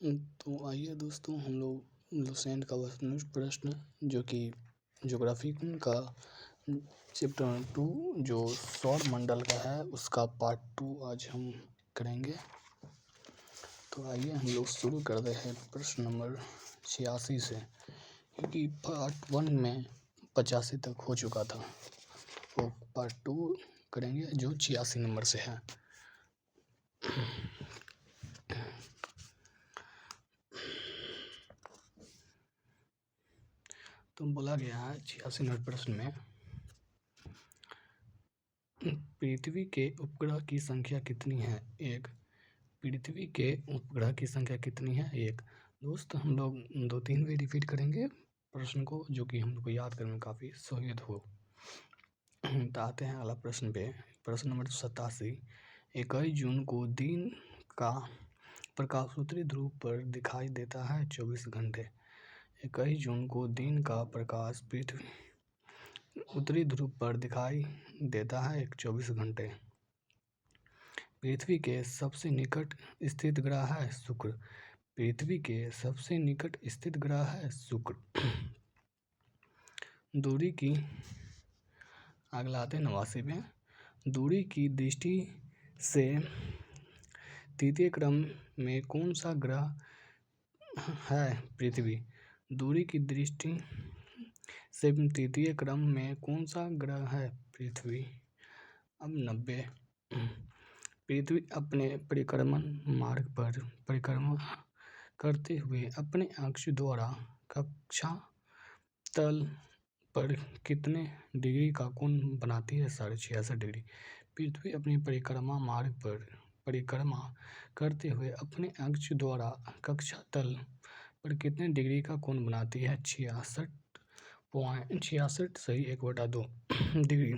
तो आइए दोस्तों, हम लोग लुसेंट का वह प्रश्न जो कि ज्योग्राफी का चैप्टर 2 जो सौर मंडल का है उसका पार्ट 2 आज हम करेंगे। तो आइए हम लोग शुरू करते हैं प्रश्न नंबर 86 से, क्योंकि पार्ट 1 में 85 तक हो चुका था। तो पार्ट 2 करेंगे जो 86 नंबर से है। तो बोला गया है 86 नंबर प्रश्न में, पृथ्वी के उपग्रह की संख्या कितनी है? 1। पृथ्वी के उपग्रह की संख्या कितनी है? 1। दोस्त, हम लोग 2-3 भी रिपीट करेंगे प्रश्न को, जो कि हम लोग को याद करने में काफ़ी सहूलियत हो। तो आते हैं अगला प्रश्न पे। प्रश्न नंबर 87। 21 जून को दिन का प्रकाश उत्तरी ध्रुव पर दिखाई देता है 24 घंटे। 21 जून को दिन का प्रकाश पृथ्वी उत्तरी ध्रुव पर दिखाई देता है 24 घंटे। पृथ्वी के सबसे निकट स्थित ग्रह है शुक्र। पृथ्वी के सबसे निकट स्थित ग्रह है शुक्र। दूरी की अगला आते 89 में। दूरी की दृष्टि से तृतीय क्रम में कौन सा ग्रह है? पृथ्वी। दूरी की दृष्टि से तृतीय क्रम में कौन सा ग्रह है? पृथ्वी। अब 90। पृथ्वी अपने परिक्रमण मार्ग पर परिक्रमा करते हुए अपने अक्ष द्वारा कक्षा तल पर कितने डिग्री का कोण बनाती है? 66.5 डिग्री। पृथ्वी अपने परिक्रमा मार्ग पर परिक्रमा करते हुए अपने अक्ष द्वारा कक्षा तल पर कितने डिग्री का कोण बनाती है? 66.66 सही 1/2 डिग्री।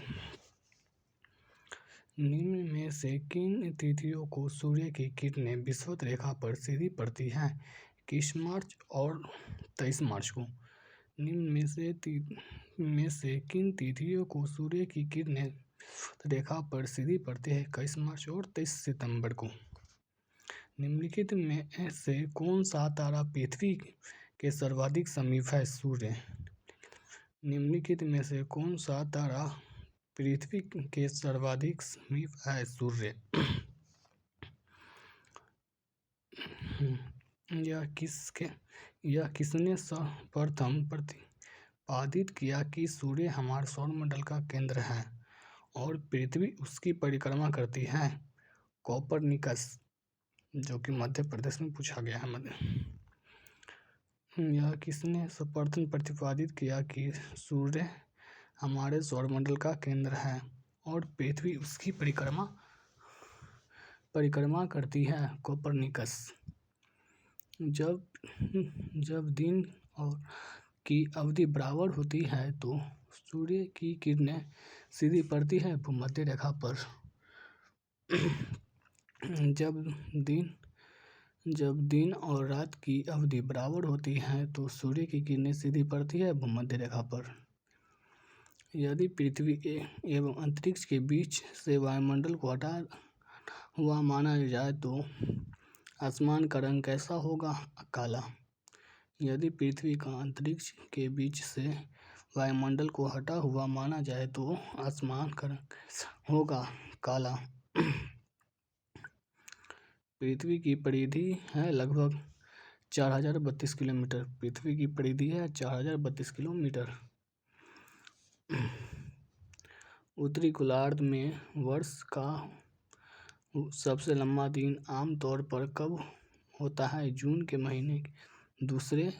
निम्न में से किन तिथियों को सूर्य की किरणें विषुवत रेखा पर सीधी पड़ती हैं? 21 मार्च और 23 मार्च को। निम्न में से किन तिथियों को सूर्य की किरणें विषुवत रेखा पर सीधी पड़ती है? 21 मार्च और 23 सितंबर को। निम्नलिखित में से कौन सा तारा पृथ्वी के सर्वाधिक समीप है? सूर्य। निम्नलिखित में से कौन सा तारा पृथ्वी के सर्वाधिक समीप है? सूर्य। यह किसने सर्वप्रथम प्रतिपादित किया कि सूर्य हमारे सौरमंडल का केंद्र है और पृथ्वी उसकी परिक्रमा करती है? कोपरनिकस, जो कि मध्य प्रदेश में पूछा गया है। यह किसने सर्वप्रथम प्रतिपादित किया कि सूर्य हमारे सौरमंडल का केंद्र है और पृथ्वी उसकी परिक्रमा करती है? कोपरनिकस। जब दिन और की अवधि बराबर होती है तो सूर्य की किरणें सीधी पड़ती है भूमध्य रेखा पर। जब दिन और रात की अवधि बराबर होती है तो सूर्य की किरणें सीधी पड़ती है भूमध्य रेखा पर। यदि पृथ्वी एवं अंतरिक्ष के बीच से वायुमंडल को हटा हुआ माना जाए तो आसमान का रंग कैसा होगा? काला। यदि पृथ्वी का अंतरिक्ष के बीच से वायुमंडल को हटा हुआ माना जाए तो आसमान का रंग कैसा होगा? काला। पृथ्वी की परिधि है लगभग 4032 किलोमीटर। पृथ्वी की परिधि है 4032 किलोमीटर। उत्तरी गोलार्ध में वर्ष का सबसे लंबा दिन आमतौर पर कब होता है? जून के महीने के दूसरे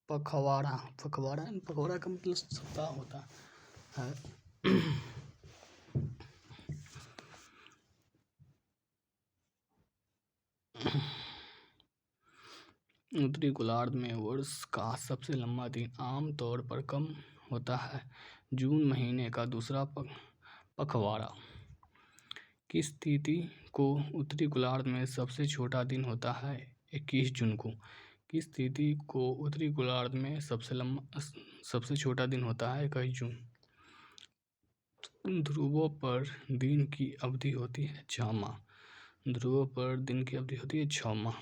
पखवाड़ा का मतलब सप्ताह होता है। उत्तरी गोलार्ध में वर्ष का सबसे लंबा दिन आमतौर पर कब होता है? जून महीने का दूसरा पखवाड़ा। किस तिथि को उत्तरी गोलार्ध में सबसे छोटा दिन होता है? 21 जून को। किस तिथि को उत्तरी गोलार्ध में सबसे छोटा दिन होता है? 21 जून। ध्रुवों पर दिन की अवधि होती है 6 माह। ध्रुवों पर दिन की अवधि होती है 6 माह।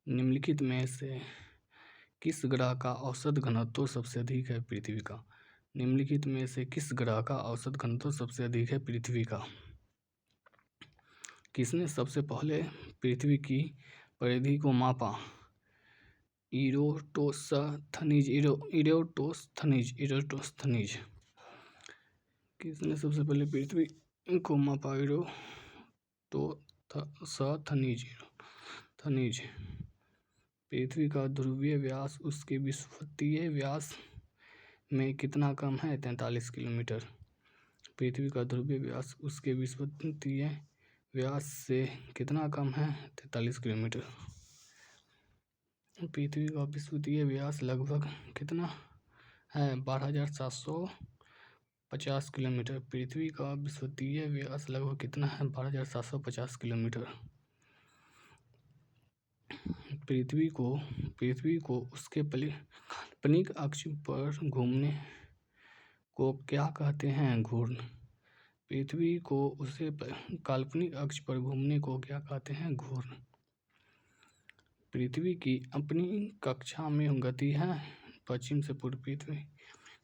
निम्नलिखित में से किस ग्रह का औसत घनत्व सबसे अधिक है? पृथ्वी का। निम्नलिखित में से किस ग्रह का औसत घनत्व सबसे अधिक है? पृथ्वी का। किसने सबसे पहले पृथ्वी की परिधि को मापा? इरोटोस्थनीज। किसने सबसे पहले पृथ्वी को मापा? इरोटोस्थनीज। पृथ्वी का ध्रुवीय व्यास उसके विषुवतीय व्यास में कितना कम है? 43 किलोमीटर। पृथ्वी का ध्रुवीय व्यास उसके विषुवतीय व्यास से कितना कम है? 43 किलोमीटर। पृथ्वी का विषुवतीय व्यास लगभग कितना है? 12,750 किलोमीटर। पृथ्वी का विषुवतीय व्यास लगभग कितना है? 12,750 किलोमीटर। पृथ्वी को उसके काल्पनिक अक्ष पर घूमने को क्या कहते हैं? घूर्ण। पृथ्वी को उसके काल्पनिक अक्ष पर घूमने को क्या कहते हैं? घूर्ण। पृथ्वी की अपनी कक्षा में गति है पश्चिम से पूर्व। पृथ्वी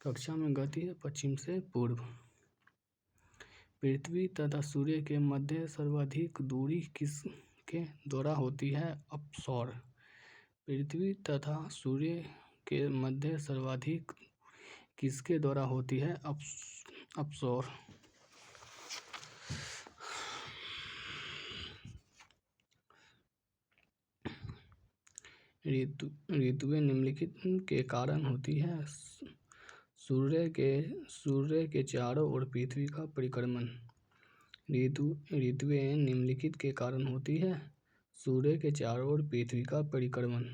कक्षा में गति है पश्चिम से पूर्व। पृथ्वी तथा सूर्य के मध्य सर्वाधिक दूरी किसके द्वारा होती है? अपसौर। पृथ्वी तथा सूर्य के मध्य सर्वाधिक किसके द्वारा होती है? अपसौर। ऋतुएं निम्नलिखित के कारण होती है? सूर्य के चारों ओर पृथ्वी का परिक्रमण। ऋतुएं निम्नलिखित के कारण होती है? सूर्य के चारों ओर पृथ्वी का परिक्रमण।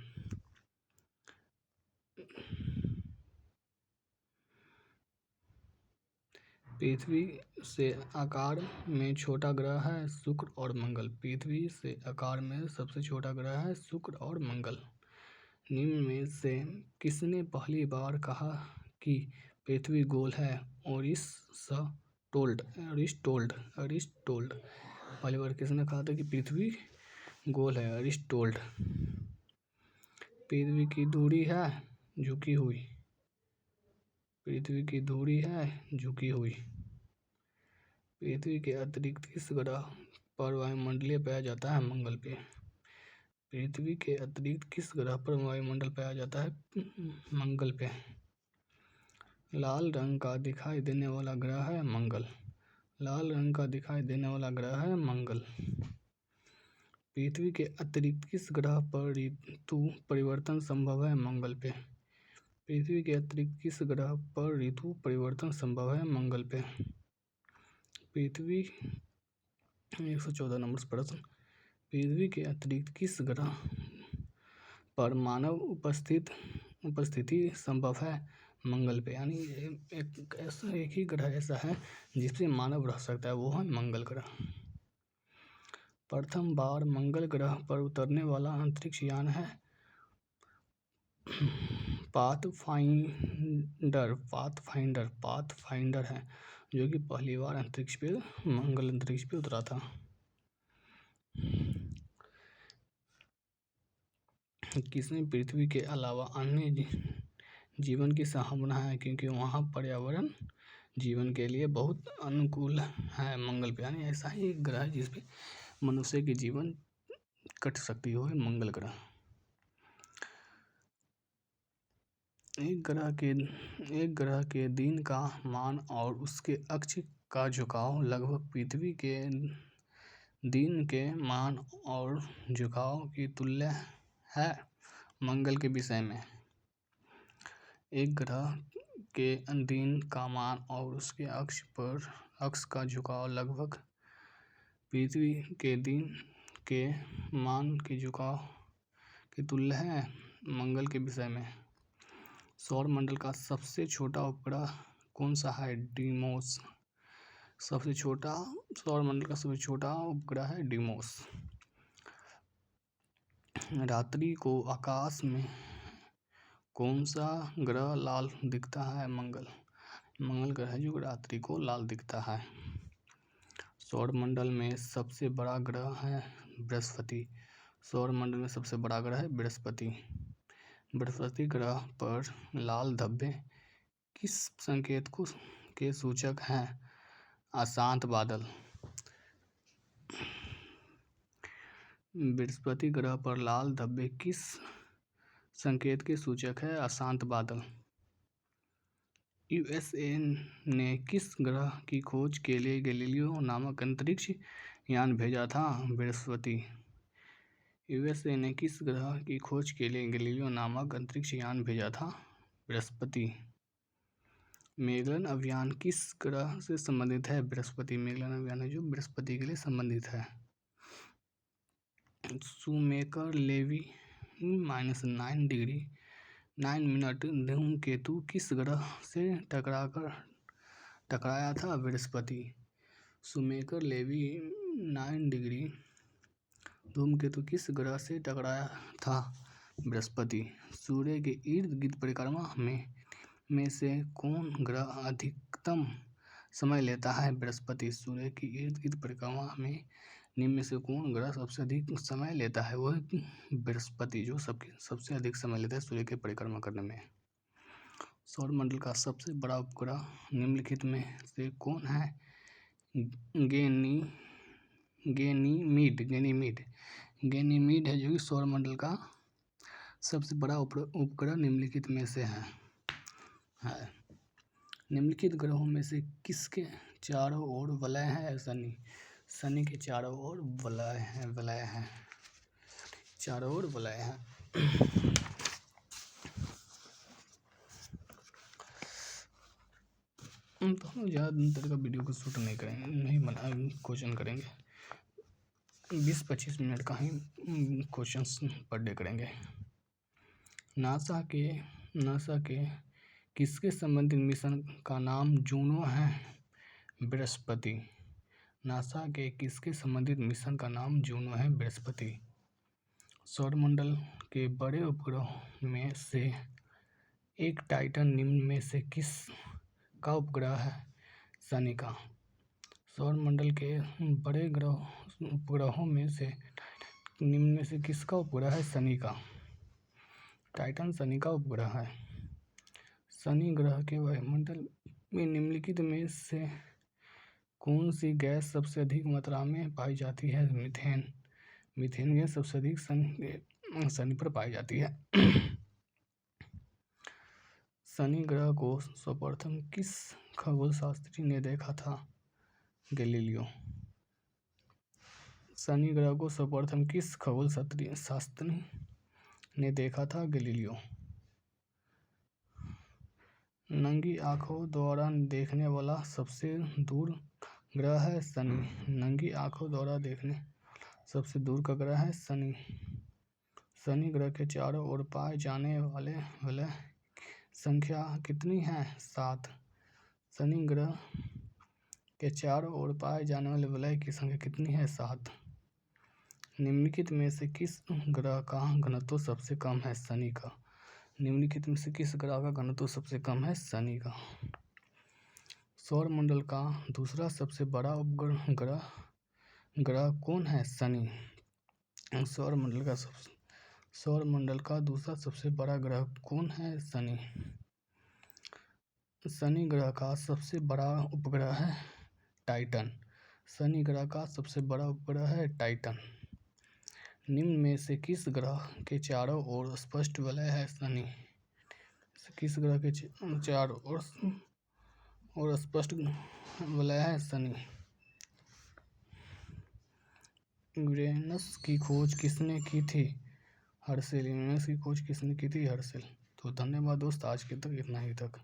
पृथ्वी से आकार में छोटा ग्रह है शुक्र और मंगल। पृथ्वी से आकार में सबसे छोटा ग्रह है शुक्र और मंगल। निम्न में से किसने पहली बार कहा कि पृथ्वी गोल है? अरिस्टोटल। पहली बार किसने कहा था कि पृथ्वी गोल है? अरिस्टोटल। पृथ्वी की धुरी है झुकी हुई। पृथ्वी की धुरी है झुकी हुई। पृथ्वी के अतिरिक्त किस ग्रह पर वायुमंडलीय पाया जाता है? मंगल पे। पृथ्वी के अतिरिक्त किस ग्रह पर वायुमंडल पाया जाता है? मंगल पे। लाल रंग का दिखाई देने वाला ग्रह है मंगल। लाल रंग का दिखाई देने वाला ग्रह है मंगल। पृथ्वी के अतिरिक्त किस ग्रह पर ऋतु परिवर्तन संभव है? मंगल पे। पृथ्वी के अतिरिक्त किस ग्रह पर ऋतु परिवर्तन संभव है? मंगल पे। पृथ्वी 114 नंबर प्रश्न। पृथ्वी के अतिरिक्त किस ग्रह पर मानव उपस्थिति संभव है? मंगल पे। यानी एक ही ग्रह ऐसा है जिसपे मानव रह सकता है, वो है मंगल ग्रह। प्रथम बार मंगल ग्रह पर उतरने वाला अंतरिक्ष यान है पाथफाइंडर है, जो कि पहली बार मंगल अंतरिक्ष पे उतरा था। किसने पृथ्वी के अलावा अन्य जीवन की संभावना है, क्योंकि वहाँ पर्यावरण जीवन के लिए बहुत अनुकूल है मंगल पे। यानी ऐसा ही एक ग्रह है जिसपे मनुष्य की जीवन कट सकती हो, है मंगल ग्रह। एक ग्रह के दिन का मान और उसके अक्ष का झुकाव लगभग पृथ्वी के दिन के मान और झुकाव की तुल्य है मंगल के विषय में। एक ग्रह के दिन का मान और उसके अक्ष का झुकाव लगभग पृथ्वी के दिन के मान के झुकाव की तुल्य है मंगल के विषय में। सौर मंडल का सबसे छोटा उपग्रह कौन सा है? डीमोस। सौर मंडल का सबसे छोटा उपग्रह है डीमोस। रात्रि को आकाश में कौन सा ग्रह लाल दिखता है? मंगल ग्रह है जो रात्रि को लाल दिखता है। सौर मंडल में सबसे बड़ा ग्रह है बृहस्पति। सौरमंडल में सबसे बड़ा ग्रह है बृहस्पति। बृहस्पति ग्रह पर लाल धब्बे किस संकेत के सूचक हैं? अशांत बादल। बृहस्पति ग्रह पर लाल धब्बे किस संकेत के सूचक है? अशांत बादल। यूएसए ने किस ग्रह की खोज के लिए गैलीलियो नामक अंतरिक्ष यान भेजा था? बृहस्पति। यूएसए ने किस ग्रह की खोज के लिए गैलीलियो नामक अंतरिक्ष यान भेजा था? बृहस्पति। मेगलन अभियान किस ग्रह से संबंधित है? बृहस्पति। मेगलन अभियान है जो बृहस्पति के लिए संबंधित है। शूमेकर लेवी -9 डिग्री 9 मिनट धूमकेतु किस ग्रह से टकराया था? बृहस्पति। शूमेकर लेवी 9 डिग्री धूमकेतु किस ग्रह से टकराया था? बृहस्पति। सूर्य के इर्द गिर्द परिक्रमा में से कौन ग्रह अधिकतम समय लेता है? बृहस्पति। सूर्य की इर्द गिर्द परिक्रमा में निम्न में से कौन ग्रह सबसे अधिक समय लेता है? वह बृहस्पति, जो सबसे अधिक समय लेता है सूर्य की परिक्रमा करने में। सौरमंडल का सबसे बड़ा उपग्रह निम्नलिखित में से कौन है? गैनीमीड है जो कि सौरमंडल का सबसे बड़ा उपग्रह निम्नलिखित में से है। निम्नलिखित ग्रहों में से किसके चारों ओर वलय है? शनि के चारों ओर वलय है। चारों ओर वलय है। तो हम ज़्यादा का वीडियो को शूट नहीं करेंगे, नहीं बना क्वेश्चन करेंगे। 20-25 मिनट का ही क्वेश्चंस पर डे करेंगे। नासा के किसके संबंधित मिशन का नाम जूनो है? बृहस्पति। नासा के किसके संबंधित मिशन का नाम जूनो है? बृहस्पति। सौरमंडल के बड़े उपग्रहों में से एक टाइटन निम्न में से किस का उपग्रह है? शनि का। सौरमंडल के बड़े उपग्रहों में से निम्न में से किसका उपग्रह है? शनि का। टाइटन शनि का उपग्रह है। शनि ग्रह के वायुमंडल में निम्नलिखित में से कौन सी गैस सबसे अधिक मात्रा में पाई जाती है? मीथेन गैस सबसे अधिक शनि पर पाई जाती है। शनि ग्रह को सर्वप्रथम किस खगोलशास्त्री ने देखा था? गैलीलियो। शनि ग्रह को सर्वप्रथम किस खगोलशास्त्री ने देखा था? गैलीलियो। नंगी आंखों द्वारा देखने वाला सबसे दूर ग्रह है शनि। नंगी आंखों द्वारा देखने सबसे दूर का ग्रह है शनि। शनि ग्रह के चारों ओर पाए जाने वाले वलय संख्या कितनी है? 7। शनि ग्रह के चारों ओर पाए जाने वाले वलय की संख्या कितनी है? 7। निम्नलिखित में से किस ग्रह का घनत्व सबसे कम है? शनि का। निम्नलिखित में से किस ग्रह का घनत्व सबसे कम है? शनि का। सौरमंडल का दूसरा सबसे बड़ा ग्रह कौन है? शनि। सौरमंडल का दूसरा सबसे बड़ा ग्रह कौन है? शनि। शनि ग्रह का सबसे बड़ा उपग्रह है टाइटन। शनि ग्रह का सबसे बड़ा उपग्रह है टाइटन। निम्न में से किस ग्रह के चारों ओर स्पष्ट वलय है? शनि। किस ग्रह के चारों ओर स्पष्ट वलय है? शनि। यूरेनस की खोज किसने की थी? हर्शेल। यूरेनस की खोज किसने की थी? हर्शेल। तो धन्यवाद दोस्त, आज के तक इतना ही तक।